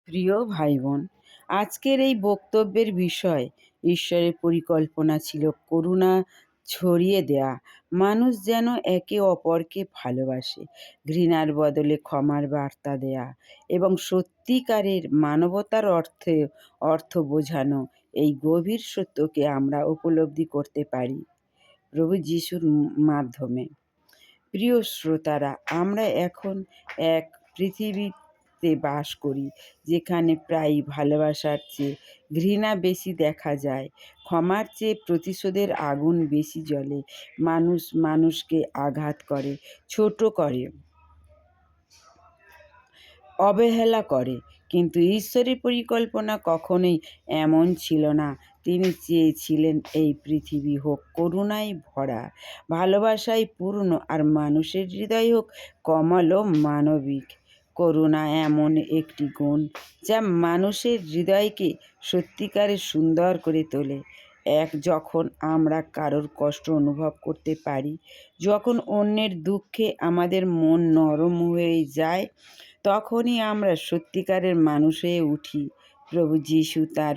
প্রিয় ভাই বোন, আজকের এই বক্তব্যের বিষয় ঈশ্বরের পরিকল্পনা ছিল করুণা ছড়িয়ে দেয়া। মানুষ যেন একে অপরকে ভালোবাসে, ঘৃণার বদলে ক্ষমার বার্তা দেয়া এবং সত্যিকারের মানবতার অর্থ বোঝানো। এই গভীর সত্যকে আমরা উপলব্ধি করতে পারি প্রভু যিশুর মাধ্যমে। প্রিয় শ্রোতারা, আমরা এখন এক পৃথিবীতে বাস করি যেখানে প্রায়ই ভালোবাসার চেয়ে ঘৃণা বেশি দেখা যায়, ক্ষমার চেয়ে প্রতিশোধের আগুন বেশি জ্বলে। মানুষ মানুষকে আঘাত করে, ছোট করে, অবহেলা করে, কিন্তু ঈশ্বরের পরিকল্পনা কখনোই এমন ছিল না। তিনি চেয়েছিলেন এই পৃথিবী হোক করুণায় ভরা, ভালোবাসায় পূর্ণ, আর মানুষের হৃদয় হোক কমল ও মানবিক। করুণা এমন একটি গুণ যা মানুষের হৃদয়কে সত্যিকারে সুন্দর করে তোলে। যখন আমরা কারোর কষ্ট অনুভব করতে পারি, যখন অন্যের দুঃখে আমাদের মন নরম হয়ে যায়, তখনই আমরা সত্যিকারের মানুষ হয়ে উঠি। প্রভু যিশু তার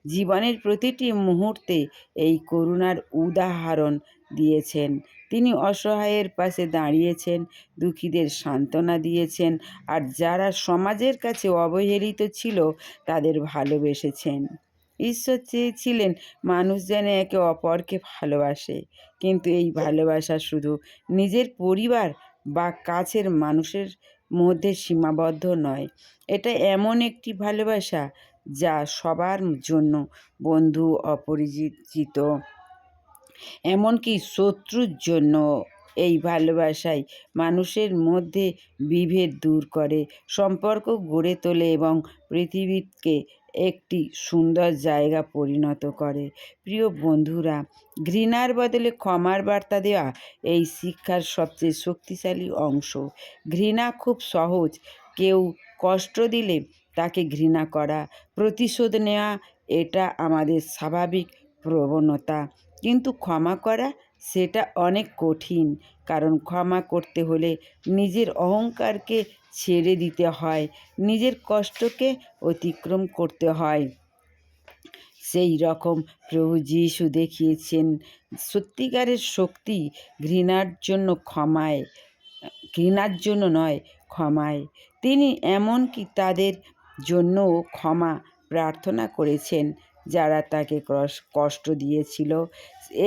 জীবনের প্রতিটি মুহূর্তে এই করুণার উদাহরণ দিয়েছেন। তিনি অসহায়ের পাশে দাঁড়িয়েছেন, দুঃখীদের সান্ত্বনা দিয়েছেন, আর যারা সমাজের কাছে অবহেলিত ছিল তাদের ভালোবেসেছেন। ঈশ্বর চেয়েছিলেন মানুষ যেন একে অপরকে ভালোবাসে, কিন্তু এই ভালোবাসা শুধু নিজের পরিবার বা কাছের মানুষের মধ্যে সীমাবদ্ধ নয়। এটা এমন একটি ভালোবাসা যা সবার জন্য, বন্ধু, অপরিচিত, এমনকি শত্রুর জন্য। এই ভালোবাসাই মানুষের মধ্যে বিভেদ দূর করে, সম্পর্ক গড়ে তোলে এবং পৃথিবীকে একটি সুন্দর জায়গা পরিণত করে। প্রিয় বন্ধুরা, ঘৃণার বদলে ক্ষমার বার্তা দেওয়া এই শিক্ষার সবচেয়ে শক্তিশালী অংশ। ঘৃণা খুব সহজ, কেউ কষ্ট দিলে তাকে ঘৃণা করা, প্রতিশোধ নেওয়া, এটা আমাদের স্বাভাবিক প্রবণতা। কিন্তু ক্ষমা করা, সেটা অনেক কঠিন, কারণ ক্ষমা করতে হলে নিজের অহংকারকে ছেড়ে দিতে হয়, নিজের কষ্টকে অতিক্রম করতে হয়। সেই রকম প্রভু যিশু দেখিয়েছেন সত্যিকারের শক্তি ঘৃণার জন্য নয়, ক্ষমায়। তিনি এমনকি তাদের জন্যও ক্ষমা প্রার্থনা করেছেন যারা তাকে কষ্ট দিয়েছিল।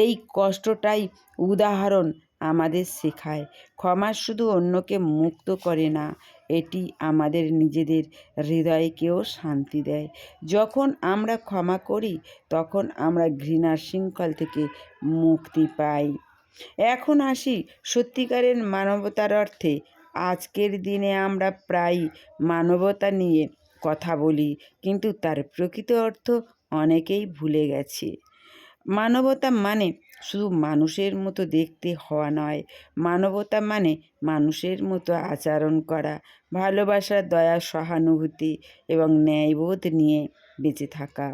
এই কষ্টটাই উদাহরণ আমাদের শেখায়, ক্ষমা শুধু অন্যকে মুক্ত করে না, এটি আমাদের নিজেদের হৃদয়কেও শান্তি দেয়। যখন আমরা ক্ষমা করি, তখন আমরা ঘৃণার শৃঙ্খল থেকে মুক্তি পাই। এখন আসি সত্যিকারের মানবতার অর্থে। আজকের দিনে আমরা প্রায়ই মানবতা নিয়ে কথা বলি, কিন্তু তার প্রকৃত অর্থ অনেকেই ভুলে গেছে। মানবতা মানে শুধু মানুষের মতো দেখতে হওয়া নয়, মানবতা মানে মানুষের মতো আচরণ করা, ভালোবাসা, দয়া, সহানুভূতি এবং ন্যায়বোধ নিয়ে বেঁচে থাকা।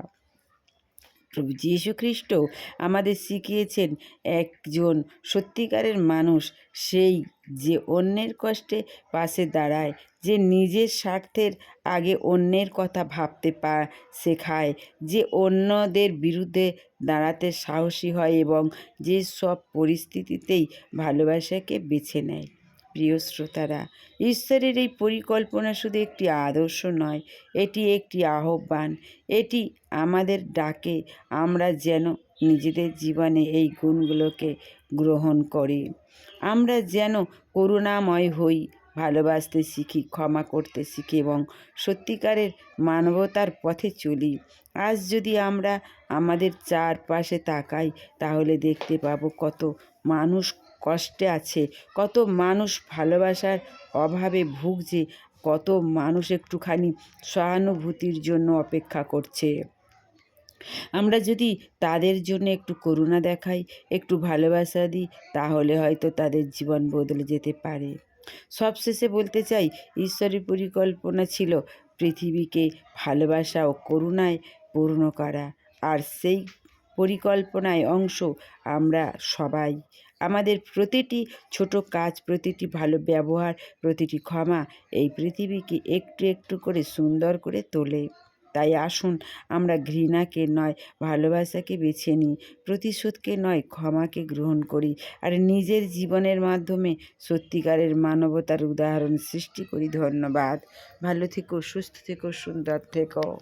প্রভু যীশু খ্রিস্ট আমাদের শিখিয়েছেন একজন সত্যিকারের মানুষ সেই যে অন্যের কষ্টে পাশে দাঁড়ায়, যে নিজের স্বার্থের আগে অন্যের কথা ভাবতে শেখায়, যে অন্যদের বিরুদ্ধে দাঁড়াতে সাহসী হয় এবং যে সব পরিস্থিতিতেই ভালোবাসাকে বেছে নেয়। প্রিয় শ্রোতারা, ঈশ্বরের এই পরিকল্পনা শুধু একটি আদর্শ নয়, এটি একটি আহ্বান। এটি আমাদের ডাকে আমরা যেন নিজেদের জীবনে এই গুণগুলোকে গ্রহণ করি। আমরা যেন করুণাময় হই, ভালোবাসতে শিখি, ক্ষমা করতে শিখি এবং সত্যিকারের মানবতার পথে চলি। আজ যদি আমরা আমাদের চারপাশে তাকাই, তাহলে দেখতে পাবো কত মানুষ কষ্টে আছে, কত মানুষ ভালোবাসার অভাবে ভুগছে, কত মানুষ একটুখানি সহানুভূতির জন্য অপেক্ষা করছে। আমরা যদি তাদের জন্য একটু করুণা দেখাই, একটু ভালোবাসা দিই, তাহলে হয়তো তাদের জীবন বদলে যেতে পারে। সবশেষে বলতে চাই, ঈশ্বরের পরিকল্পনা ছিল পৃথিবীকে ভালোবাসা ও করুণায় পূর্ণ করা, আর সেই পরিকল্পনায় অংশ আমরা সবাই। আমাদের প্রতিটি ছোট কাজ, প্রতিটি ভালো ব্যবহার, প্রতিটি ক্ষমা এই পৃথিবীকে একটু একটু করে সুন্দর করে তোলে। তাই আসুন আমরা ঘৃণাকে নয় ভালোবাসাকে বেছে নিই, প্রতিশোধকে নয় ক্ষমাকে গ্রহণ করি, আর নিজের জীবনের মাধ্যমে সত্যিকারের মানবতার উদাহরণ সৃষ্টি করি। ধন্যবাদ। ভালো থেকো, সুস্থ থেকো, সুন্দর থেকো।